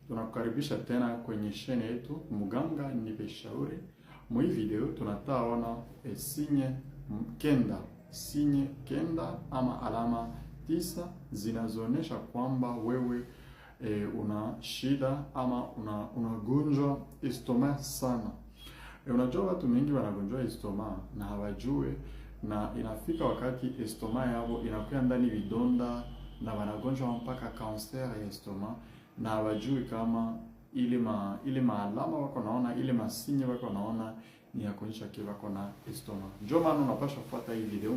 Tunakukaribisha tena kwenye shene yetu Muganga Nipe Shauri. Mwi video tunataona sinye kenda ama alama 9 zinazoonyesha kwamba wewe una shida ama unagonjwa estoma sana. Unajua watu wengi wanagonjwa estoma na hawajue, na inafika wakati estoma yao inakuwa ndani vidonda na wanagonjwa mpaka cancer ya estoma na hawajui kama ile maalama wako naona, ile masinye wako naona ni ya kuonyesha kile wako na estoma. Ndio maana unapaswa kufuata hii video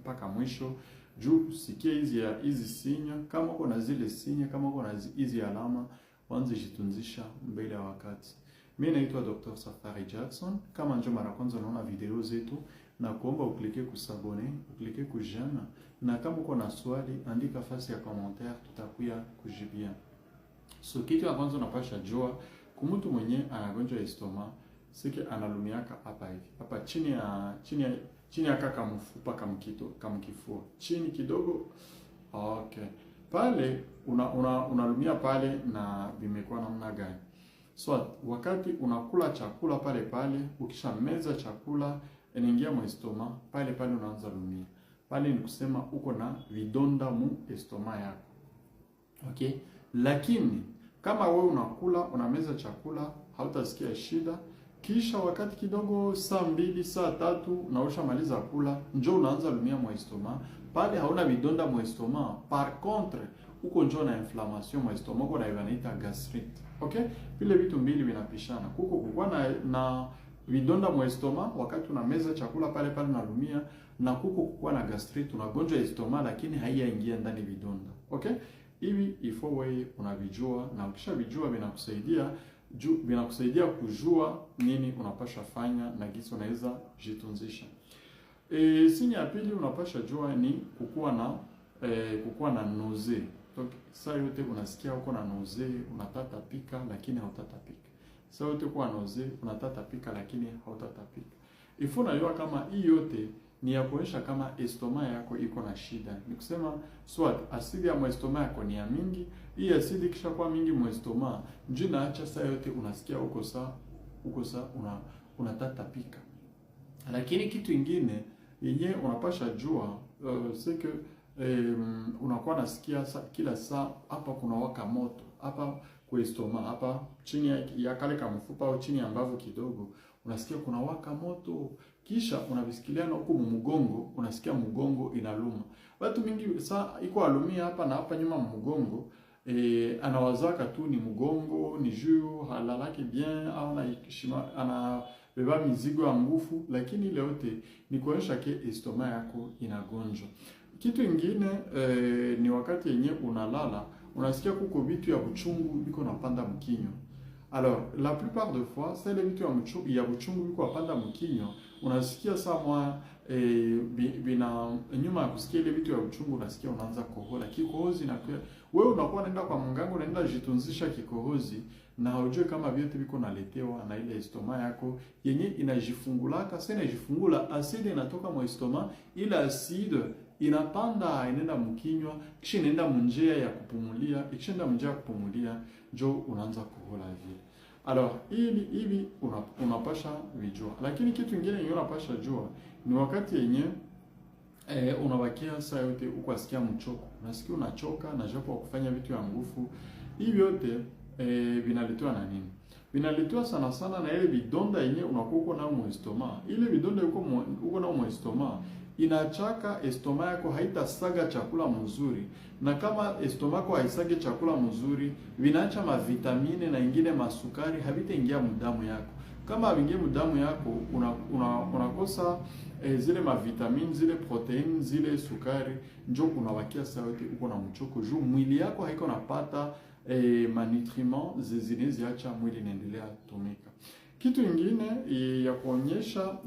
mpaka mwisho juu usikie hizi sinya. Kama uko na zile sinya, kama uko na hizi alama, wanze jitunzisha mbele ya wakati. Mimi naitwa Dr. Safari Jackson. Kama ndio mara kwanza unaona video zetu, na kuomba uklike kusabone, uklike kujana, na kama uko na swali andika fasi ya commentaire, tutakuya kujibia. So kitu ya kwanza unapasha jua kumutu mwenye anagonjwa estoma, siki analumiaka hapa hivi. Hapa chini ya kaka mfupa kama kifua. Chini kidogo. Okay. Pale unalumia pale na vimekuwa namna gani? So wakati unakula chakula pale ukisha meza chakula inaingia mu estoma, pale unaanza lumia. Pale ni kusema uko na vidonda mu estoma yako. Okay? Lakini kama wewe unameza chakula hautasikia shida, kisha wakati kidogo saa 2 saa 3 na ushamaliza kula njoo unaanza lumia mu estoma, pale hauna vidonda mu estoma. Par contre uko njoo na inflammation mu estoma, uko na inaita gastrite. Okay? Vile vitu mbili vinapishana. Kuko na vidonda mu estoma wakati unameza chakula pale unalumia, na kuko na gastrite, unagonjwa estoma lakini haiyaingia ndani vidonda. Okay? Hivi ifo wewe unavijua, na ukishavijua vinakusaidia kujua nini unapasha fanya na gisi unaweza jitunzisha. Sinya ya pili unapasha jua ni kukuwa na nausea. Saa yote unasikia uko na nausea, unataka pika lakini hautata pika. Saa yote uko na nausea, unataka pika lakini hautata pika. Ifo unajua kama hii yote ni ya kuonyesha kama estoma yako iko na shida. Ni kusema swat asidi ya estoma yako ni ya mingi. Hii asidi kisha kwa mingi mu estoma, njoo naacha saa yote unasikia uko saa unataka pika. Lakini kitu kingine yenye unapasha jua c'est unakuwa nasikia kila saa hapa kuna waka moto hapa kwa estoma, hapa chini ya kale kama mfupa au chini ya mbavu kidogo unasikia kuna waka moto, kisha unavisikilia na huko mgongo unasikia mgongo inaluma. Watu mingi saa iko alumia hapa na hapa nyuma mgongo, anawazaka tu ni mgongo ni juu halalaki bien au anabeba mizigo ya nguvu, lakini ile yote ni kuonyesha ke estoma yako inagonjwa. Kitu kingine ni wakati yenye unalala unasikia kuko vitu ya buchungu biko napanda mkinyo. Alors la plupart de fois c'est les vitu ya buchungu biko napanda mkinyo, unasikia sawa bina nyuma ya kusikia ile vitu ya buchungu unasikia unaanza kohola, kikohozi, na wewe unakuwa unaenda kwa mganga, unaenda jitunzisha kikohozi na hujue kama vyote biko naletewa na ile estoma yako yenye inajifungulaka. Sasa inajifungula, asidi inatoka mu estoma, ile asidi inapanda inaenda mkinywa, kisha inaenda munjia ya kupumulia, ikishaenda munjia ya kupumulia njoo unaanza kuhola vile. Alors hivi unapasha vijua. Lakini kitu kingine yenye unapasha jua ni wakati yenye unabakia saa yote ukwasikia mchoko, unasikia unachoka na japo kufanya vitu ya nguvu. Hivi yote vinaletwa na nini? Vinaletwa sana na ile vidonda yenye unakuwa na mu estoma. Ile vidonda uko na mu estoma inachaka estoma yako haitasaga chakula mzuri, na kama estoma yako haisage chakula mzuri, vinaacha mavitamine na ingine masukari havitaingia mdamu yako. Kama havingie mdamu yako unakosa zile mavitamine, zile protein, zile sukari, njoo unawakia saa yote uko na mchoko juu mwili yako haiko napata manutriments zinaziacha mwili inaendelea tumika. Kitu kingine ya kuonyesha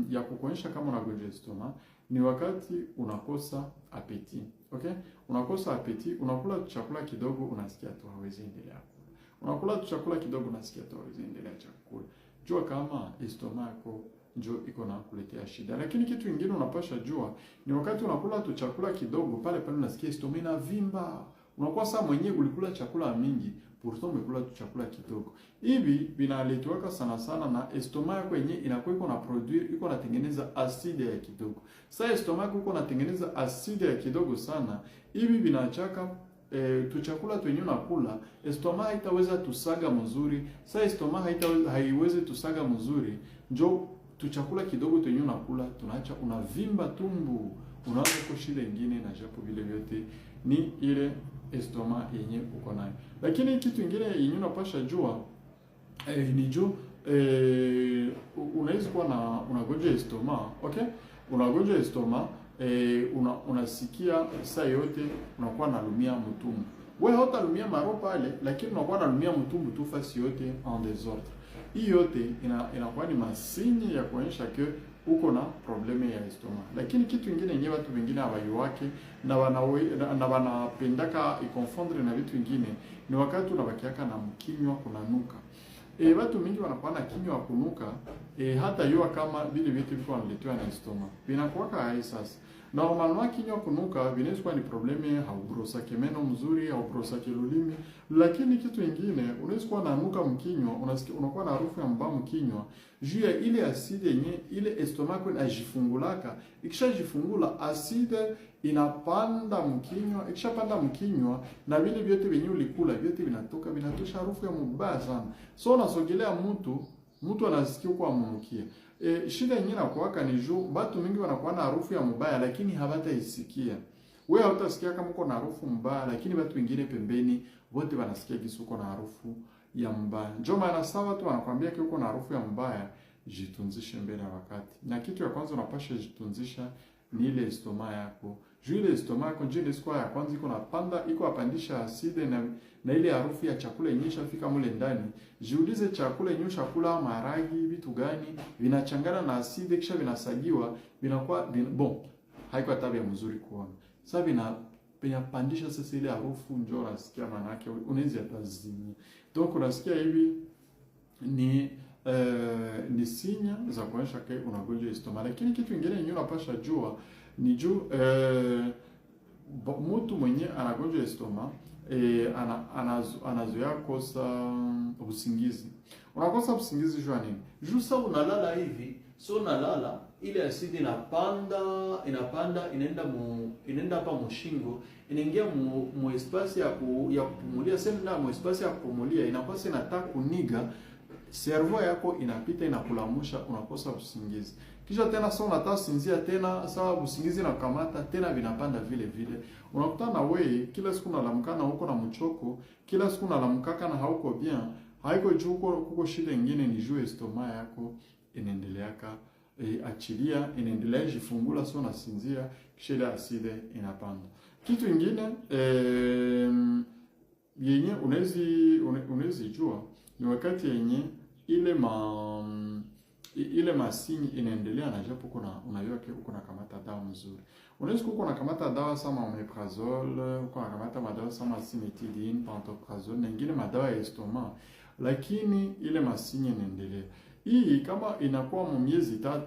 ya kukuonyesha kama unagonjwa estoma ni wakati unakosa appetit. Okay? Unakosa appetit, unakula chakula kidogo unasikia tu hawezi endelea kula. Unakula chakula kidogo unasikia tu hawezi endelea chakula. Jua kama estoma yako njoo iko na kuletea shida. Lakini kitu kingine unapasha jua ni wakati unakula tu chakula kidogo pale unasikia estoma inavimba, Unakuwa saa mwenyewe ulikula chakula mingi, pourtant umekula tu chakula kidogo. Hivi vinaletwaka sana sana na estomac yako yenyewe inakuwa iko na produire, iko natengeneza aside ya kidogo. Sasa estomac yako iko natengeneza aside ya kidogo sana, hivi vinachaka tu chakula tu yenyewe unakula, estomac haitaweza tusaga mzuri. Sasa estomac haiwezi tusaga mzuri, njo tu chakula kidogo tu yenyewe unakula, tunaacha unavimba tumbu, unaanza kwa shida nyingine, na japo vile vyote ni ile estomac yenyewe uko nayo. Lakini kitu kingine yenyewe unapasha jua ni juu unaweza kuwa na unagonjwa estomac, okay? Unagonjwa estomac, unasikia saa yote unakuwa nalumia mtumbu. Wewe hautalumia maro pale, lakini unakuwa nalumia mtumbu tu fasi yote en desordre. Hii yote inakuwa ni masinyi ya kuonyesha ke uko na probleme ya estomac. Lakini kitu kingine yenyewe watu wengine hawaiwake na wanapendaka ikonfondre na vitu vingine, ni wakati unabakiaka na mkinywa kunanuka. Watu mingi wanakuwa na kinywa kunuka, hata yua kama vile vitu viko wanaletewa na estomac. Vinakuwa hai sasa. Normalement kinywa kunuka vinaweza kuwa ni probleme haubrosa meno mzuri au brosa lulimi, lakini kitu kingine unaweza kuwa nanuka mkinywa, unasikia unakuwa na harufu ya mbaya mkinywa, juu ya ile aside yenye ile estomac inajifungulaka. Ikishajifungula aside inapanda mkinywa, ikishapanda mkinywa na vile vyote vyenye ulikula vyote vinatosha harufu ya mbaya sana. So unasogelea mtu anasikia kwa mnukia. Shida yenyewe inakuwaka ni juu watu mingi wanakuwa na harufu ya mbaya, lakini hawataisikia. Wewe hautasikia kama uko na harufu mbaya, lakini watu wengine pembeni wote wanasikia kisi uko na harufu ya mbaya. Ndio maana sawa watu wanakuambia ki uko na harufu ya mbaya, jitunzishe mbele ya wakati. Na kitu ya kwanza unapasha jitunzisha ni ile estomac yako. Juu ile estomac yako ndio ile square ya kwanza iko napanda, iko apandisha aside na ile harufu ya chakula yenyewe shafika mule ndani. Jiulize chakula yenyewe chakula maharagi vitu gani vinachangana na aside kisha vinasagiwa, vinakuwa bon, haiko tabia mzuri kuona. Sasa vinapandisha sasa ile harufu, njoo unasikia maana yake unaweza tazimia. Donc unasikia hivi ni sinya za kuonyesha ke unagonjwa estomac. Lakini kitu kingine yenyewe unapasha jua ni juu mtu mwenye anagonjwa estomac anazoea kosa usingizi. Unakosa usingizi jua nini? Juu sasa unalala hivi, so unalala ile asidi inapanda inaenda hapa mshingo, inaingia mu espace ya kupumulia. Sasa mu espace ya kupumulia inakuwa inataka kuniga servo yako, inapita inakulamusha, unakosa usingizi. Kisha tena sasa unataka sinzia tena, sawa usingizi na kukamata tena vinapanda vile vile. Unakutana na wewe kila siku unalamkana huko na mchoko, kila siku unalamkaka na hauko bien. Haiko juu kuko shida nyingine, ni juu estomac yako inaendeleaka achilia, inaendelea jifungula, sio unasinzia, kisha ile aside inapanda. Kitu kingine yenye unawezi jua ni wakati yenye ile masini inaendelea, na japo unajua uko na kamata dawa mzuri. Unaweza kuko na kamata dawa sama omeprazole, uko na kamata madawa sama cimetidine, pantoprazole na nyingine madawa ya estomac, lakini ile masini inaendelea. Hii kama inakuwa miezi 3,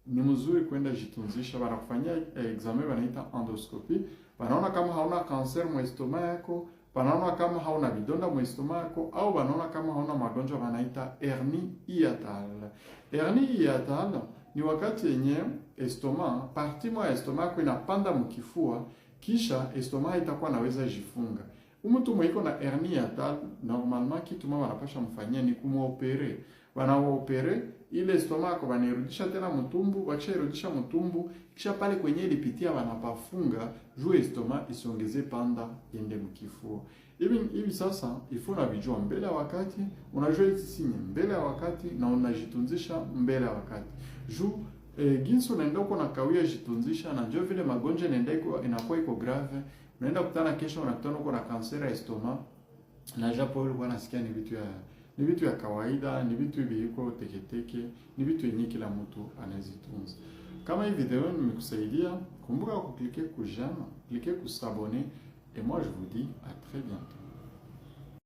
ni mzuri kwenda jitunzisha. Wanakufanyia examen wanaita endoscopy, wanaona kama hauna cancer mu estomac yako, wanaona kama hauna vidonda mu estomac yako, au wanaona kama hauna magonjwa wanaita hernie hiatale. Hernie hiatale ni wakati yenye estomac, parti moja ya estomac yako inapanda mkifua, kisha estomac itakuwa naweza jifunga. Mtu mwenye iko na hernie hiatale, normalement kitu mwa wanapasha mfanyia ni kumuopere. Wanaopere ile estomac wanarudisha tena mtumbu, wakisharudisha mtumbu, kisha pale kwenye ilipitia wanapafunga juu estomac isiongeze panda yende mkifua. Hivi sasa ifo na vijua mbele ya wakati, unajua hizi sinye mbele ya wakati na unajitunzisha mbele ya wakati. Juu ginsu unaenda uko na kawia jitunzisha, na njoo vile magonjwa inakuwa iko grave, unaenda kutana kesho unakutana uko na kanser ya estomac, na japo ulikuwa unasikia ni vitu ya kawaida, ni vitu viko teketeke, ni vitu yenye kila mtu anazitunza. Kama hii video nimekusaidia, kumbuka kuklike ku j'aime, cliquer ku s'abonner, et moi je vous dis à très bientôt.